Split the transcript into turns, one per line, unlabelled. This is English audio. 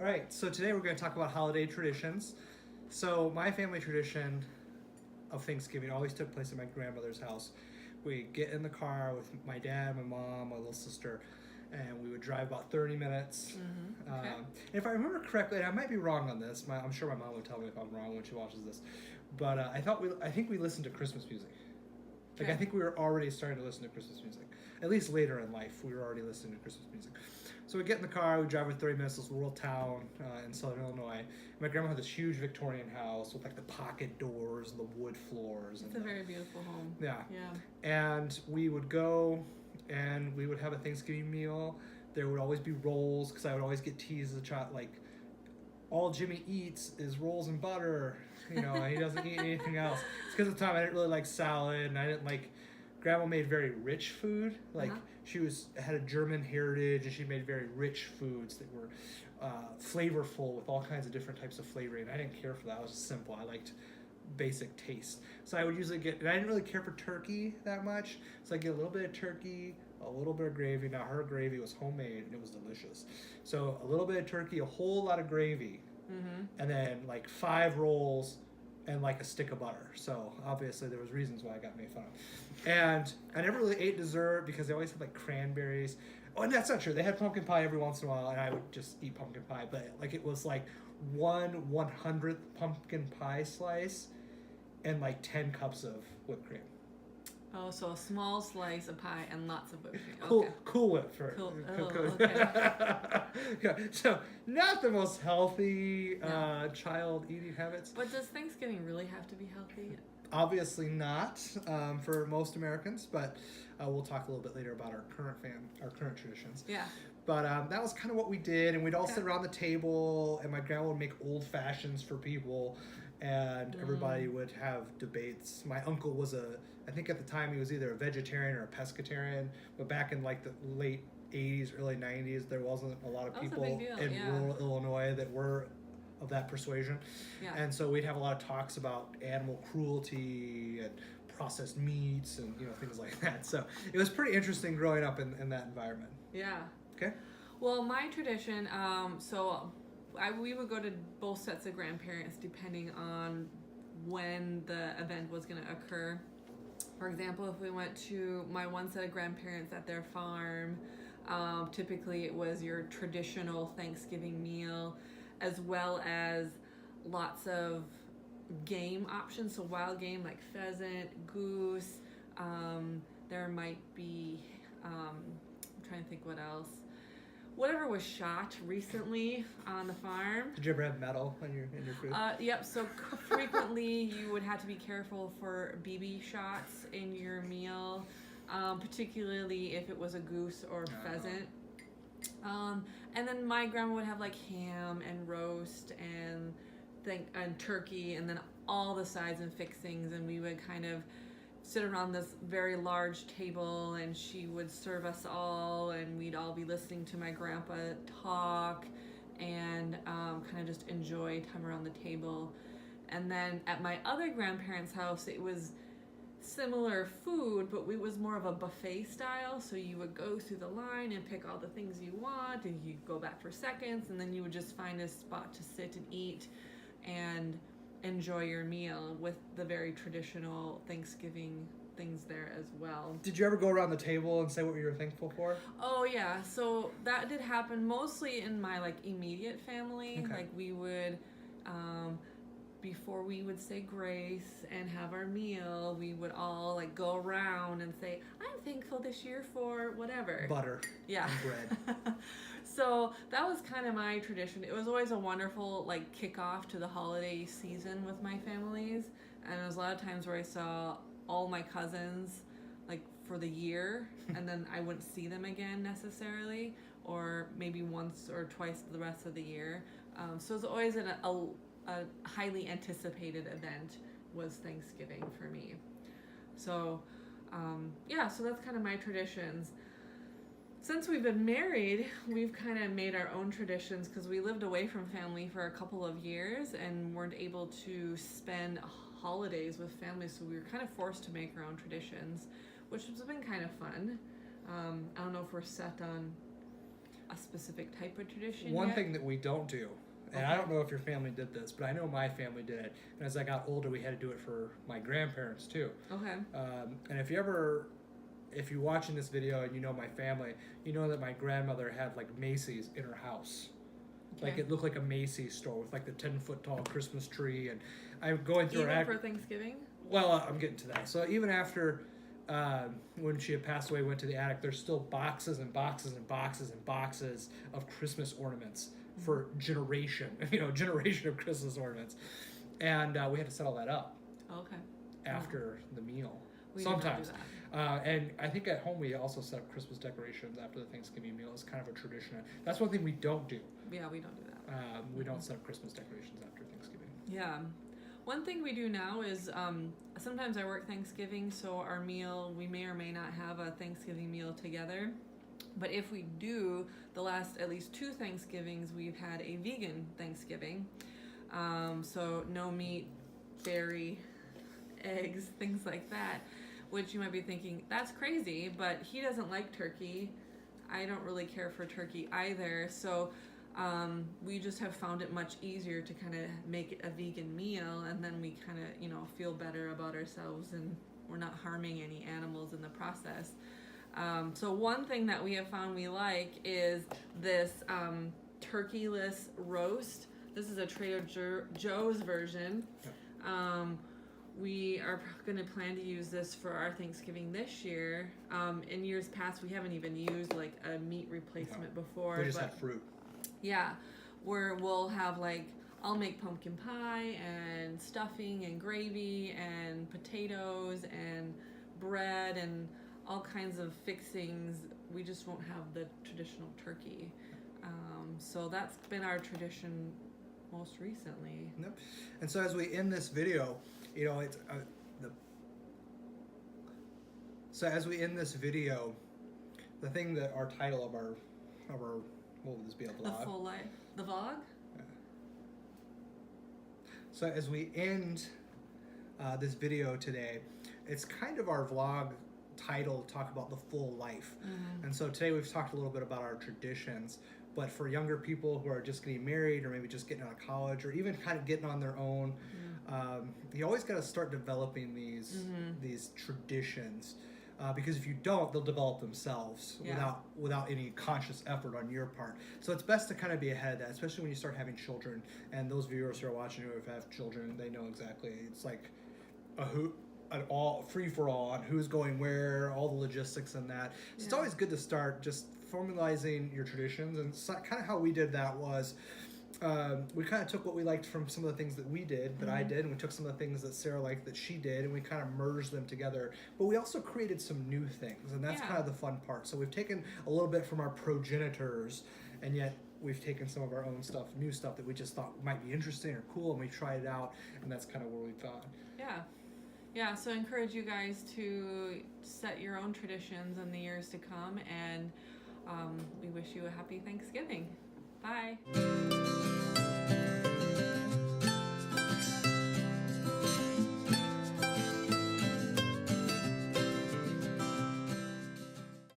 right, so today we're going to talk about holiday traditions. So my family tradition of Thanksgiving always took place at my grandmother's house. We get in the car with my dad, my mom, my little sister, and we would drive about 30 minutes.
Okay.
And if I remember correctly, and I might be wrong on this, I'm sure my mom would tell me if I'm wrong when she watches this, but I think we listened to Christmas music. Like,
Okay.
I think we were already starting to listen to Christmas music. At least later in life, we were already listening to Christmas music. So we get in the car, we drive for 30 minutes to this rural town in southern Illinois. My grandma had this huge Victorian house with like the pocket doors and the wood floors.
It's
and
a very beautiful home.
Yeah.
Yeah.
And we would go and we would have a Thanksgiving meal. There would always be rolls because I would always get teased as a child, like, all Jimmy eats is rolls and butter, and he doesn't eat anything else. It's because at the time I didn't really like salad, and I didn't like. Grandma made very rich food. Like, she had a German heritage, and she made very rich foods that were flavorful with all kinds of different types of flavoring. I didn't care for that. I was just simple. I liked basic taste. So I would usually get, and I didn't really care for turkey that much. So I get a little bit of turkey, a little bit of gravy. Now her gravy was homemade and it was delicious. So a little bit of turkey, a whole lot of gravy, and then like 5 rolls and like a stick of butter. So obviously there was reasons why I got made fun of. And I never really ate dessert because they always had like cranberries. Oh, and that's not true. They had pumpkin pie every once in a while, and I would just eat pumpkin pie. But like it was like 1/100th pumpkin pie slice and like 10 cups of whipped cream.
Oh, so a small slice of pie and lots of whipped cream.
Cool,
Okay.
Cool Whip for
Cool.
okay. Yeah, so not the most healthy
No.
child eating habits.
But does Thanksgiving really have to be healthy?
Obviously not for most Americans, but we'll talk a little bit later about our current traditions.
Yeah.
But that was kind of what we did, and we'd all sit around the table, and my grandma would make old fashions for people, and everybody would have debates. My uncle was I think at the time he was either a vegetarian or a pescatarian, but back in like the late 80s, early 90s, there wasn't a lot of
That was a
people
big deal,
in
yeah.
rural Illinois that were of that persuasion.
Yeah.
And so we'd have a lot of talks about animal cruelty and processed meats and things like that. So it was pretty interesting growing up in that environment.
Yeah.
Okay.
Well, my tradition, we would go to both sets of grandparents depending on when the event was going to occur. For example, if we went to my one set of grandparents at their farm, typically it was your traditional Thanksgiving meal, as well as lots of game options, so wild game like pheasant, goose. There might be, I'm trying to think what else. Whatever was shot recently on the farm.
Did you ever have metal in your food?
Yep, so frequently you would have to be careful for BB shots in your meal, particularly if it was a goose or pheasant. And then my grandma would have like ham and roast and turkey, and then all the sides and fixings, and we would kind of sit around this very large table, and she would serve us all, and we'd all be listening to my grandpa talk and kind of just enjoy time around the table. And then at my other grandparents' house, it was similar food, but it was more of a buffet style. So you would go through the line and pick all the things you want, and you'd go back for seconds, and then you would just find a spot to sit and eat and enjoy your meal with the very traditional Thanksgiving things there as well.
Did you ever go around the table and say what you were thankful for?
Oh yeah, so that did happen mostly in my like immediate family.
Okay.
Like we would before we would say grace and have our meal, we would all like go around and say, I'm thankful this year for whatever.
Butter.
Yeah.
And bread.
So that was kind of my tradition. It was always a wonderful like kickoff to the holiday season with my families. And there was a lot of times where I saw all my cousins like for the year, and then I wouldn't see them again necessarily, or maybe once or twice the rest of the year. So it was always a highly anticipated event was Thanksgiving for me. So so that's kind of my traditions. Since we've been married, we've kind of made our own traditions because we lived away from family for a couple of years and weren't able to spend holidays with family, so we were kind of forced to make our own traditions, which has been kind of fun. I don't know if we're set on a specific type of tradition.
One
yet.
thing that we don't do, and I don't know if your family did this, but I know my family did it. And as I got older, we had to do it for my grandparents too.
Okay.
And if you're watching this video and you know my family, you know that my grandmother had like Macy's in her house.
Okay.
Like it looked like a Macy's store with like the 10-foot tall Christmas tree, and I'm going through
Even
her
for Thanksgiving.
Well, I'm getting to that. So even after when she had passed away, went to the attic, there's still boxes and boxes and boxes and boxes of Christmas ornaments for generation of Christmas ornaments, and we had to set all that up
Okay.
after the meal.
We do not do
Sometimes.
that.
And I think at home we also set up Christmas decorations after the Thanksgiving meal. It's kind of a tradition. That's one thing we don't do.
Yeah, we don't do that.
We don't set up Christmas decorations after Thanksgiving.
Yeah. One thing we do now is sometimes I work Thanksgiving, so our meal, we may or may not have a Thanksgiving meal together. But if we do, the last at least 2 Thanksgivings, we've had a vegan Thanksgiving. So no meat, dairy, eggs, things like that, which you might be thinking, that's crazy, but he doesn't like turkey. I don't really care for turkey either. So we just have found it much easier to kind of make it a vegan meal, and then we kind of, feel better about ourselves, and we're not harming any animals in the process. So one thing that we have found we like is this turkeyless roast. This is a Trader Joe's version. We are going to plan to use this for our Thanksgiving this year. In years past, we haven't even used like a meat replacement before.
We just had fruit.
Yeah, where we'll have I'll make pumpkin pie and stuffing and gravy and potatoes and bread and all kinds of fixings. We just won't have the traditional turkey. So that's been our tradition most recently.
Yep. And so as we end this video, it's so as we end this video, the thing that our title of our what would this be, a vlog?
The full life, the vlog.
Yeah. So as we end this video today, it's kind of our vlog title, talk about the full life. And so today we've talked a little bit about our traditions, but for younger people who are just getting married or maybe just getting out of college or even kind of getting on their own, you always got to start developing these traditions, because if you don't, they'll develop themselves without any conscious effort on your part. So it's best to kind of be ahead of that, especially when you start having children. And those viewers who are watching who have children, they know exactly. It's like an all free for all on who's going where, all the logistics and that. So it's always good to start just formalizing your traditions, and so kind of how we did that was we kind of took what we liked from some of the things that we did, that I did, and we took some of the things that Sarah liked that she did, and we kind of merged them together. But we also created some new things, and that's kind of the fun part. So we've taken a little bit from our progenitors, and yet we've taken some of our own stuff, new stuff that we just thought might be interesting or cool, and we tried it out, and that's kind of where we've gone.
Yeah, so I encourage you guys to set your own traditions in the years to come, and we wish you a happy Thanksgiving. Bye.